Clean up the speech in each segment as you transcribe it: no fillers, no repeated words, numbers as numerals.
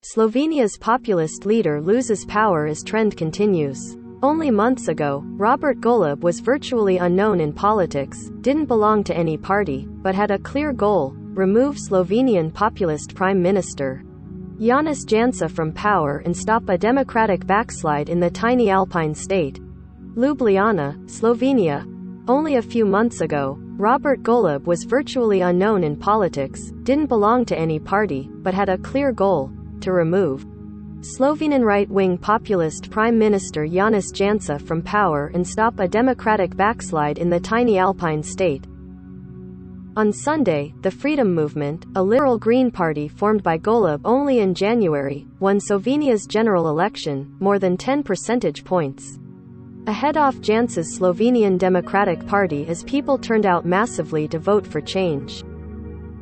Slovenia's populist leader loses power as trend continues. Only months ago, Robert Golob was virtually unknown in politics, didn't belong to any party, but had a clear goal: remove Slovenian populist prime minister Janez Janša from power and stop a democratic backslide in the tiny Alpine state, Ljubljana, Slovenia. Only a few months ago, Robert Golob was virtually unknown in politics, didn't belong to any party, but had a clear goal: to remove Slovenian right-wing populist Prime Minister Janez Janša from power and stop a democratic backslide in the tiny Alpine state. On Sunday, the Freedom Movement, a liberal Green party formed by Golob only in January, won Slovenia's general election, more than 10 percentage points ahead of Janša's Slovenian Democratic Party as people turned out massively to vote for change.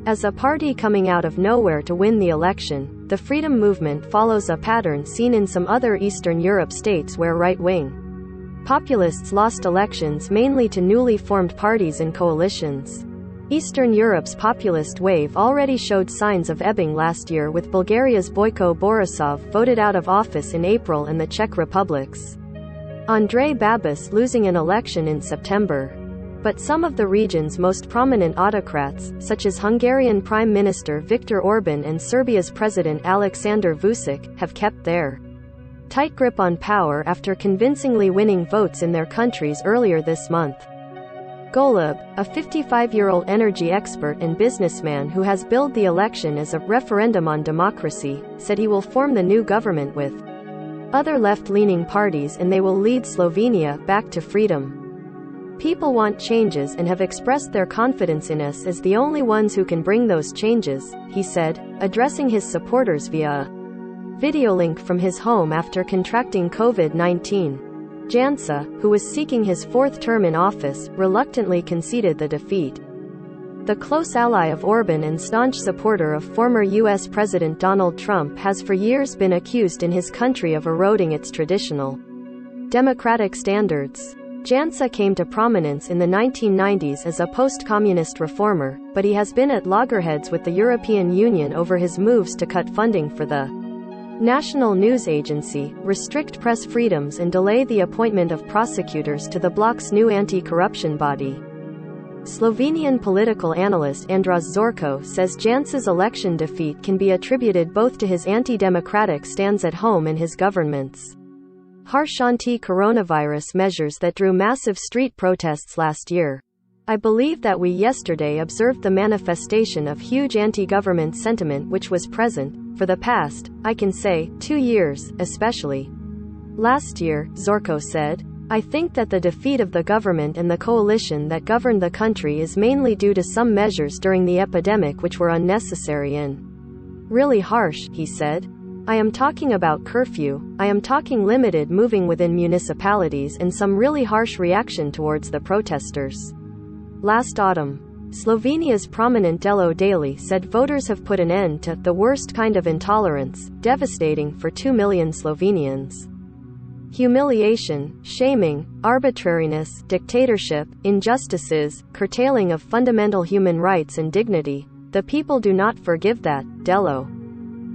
As a party coming out of nowhere to win the election, the Freedom Movement follows a pattern seen in some other Eastern Europe states where right-wing populists lost elections mainly to newly formed parties and coalitions. Eastern Europe's populist wave already showed signs of ebbing last year, with Bulgaria's Bojko Borisov voted out of office in April and the Czech Republic's Andrej Babis losing an election in September. But some of the region's most prominent autocrats, such as Hungarian Prime Minister Viktor Orban and Serbia's President Aleksandar Vučić, have kept their tight grip on power after convincingly winning votes in their countries earlier this month. Golob, a 55-year-old energy expert and businessman who has billed the election as a referendum on democracy, said he will form the new government with other left-leaning parties and they will lead Slovenia back to freedom. People want changes and have expressed their confidence in us as the only ones who can bring those changes, he said, addressing his supporters via a video link from his home after contracting COVID-19. Janša, who was seeking his fourth term in office, reluctantly conceded the defeat. The close ally of Orban and staunch supporter of former U.S. President Donald Trump, has for years been accused in his country of eroding its traditional democratic standards. Janša came to prominence in the 1990s as a post-communist reformer, but he has been at loggerheads with the European Union over his moves to cut funding for the National News Agency, restrict press freedoms and delay the appointment of prosecutors to the bloc's new anti-corruption body. Slovenian political analyst Andras Zorko says Janša's election defeat can be attributed both to his anti-democratic stands at home and his government's harsh anti-coronavirus measures that drew massive street protests last year. I believe that we yesterday observed the manifestation of huge anti-government sentiment which was present, for the past, I can say, 2 years, especially last year, Zorko said. I think that the defeat of the government and the coalition that governed the country is mainly due to some measures during the epidemic which were unnecessary and really harsh, he said. I am talking about curfew, I am talking limited moving within municipalities and some really harsh reaction towards the protesters. Last autumn, Slovenia's prominent Delo Daily said voters have put an end to the worst kind of intolerance, devastating for 2 million Slovenians. Humiliation, shaming, arbitrariness, dictatorship, injustices, curtailing of fundamental human rights and dignity. The people do not forgive that, Delo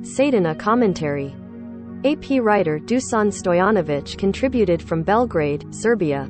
said in a commentary. AP writer Dusan Stojanovic contributed from Belgrade, Serbia.